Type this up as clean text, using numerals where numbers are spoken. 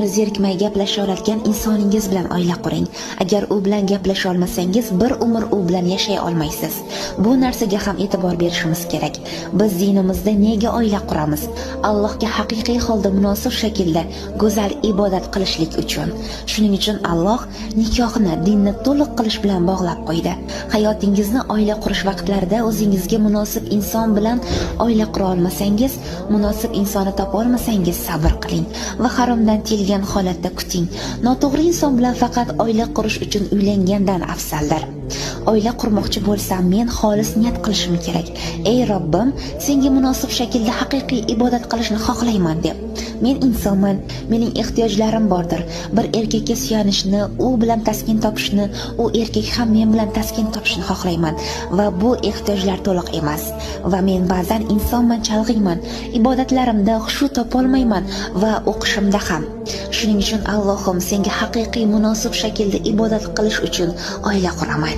Zerikmay gaplasha oladigan insoningiz bilan oila quring. Agar u bilan gaplasha olmasangiz, bir umr u bilan yashay olmaysiz. Bu narsaga ham e'tibor berishimiz kerak. Biz dinimizda nega oila quramiz? Allohga haqiqiy holda munosib shaklda go'zal ibodat qilishlik uchun. Shuning uchun Alloh nikohni dinni to'liq qilish bilan bog'lab qo'ydi. Hayotingizni oila qurish vaqtlarida o'zingizga munosib inson bilan oila qura olmasangiz, munosib insonni topa olmasangiz, sabr qiling va haromdan kelgan holatda kuting. Noto'g'ri inson bilan faqat oila qurish uchun uylangandan afzaldir. Oila qurmoqchi bo'lsam, men xolis niyat qilishim kerak. Ey Robbim, senga munosib shaklda haqiqiy ibodat qilishni xohlayman deb. Men insonman, mening ehtiyojlarim bordir. Bir erkakka suyanishni, u bilan taskin topishni, u erkak ham men bilan taskin topishni xohlayman va bu ehtiyojlar to'liq emas. Va men ba'zan insonman, chalg'iyman, ibodatlarimda xushu topolmayman va o'qishimda ham. Shuning uchun Allohim, senga haqiqiy munosib shaklda ibodat qilish uchun oila quraman.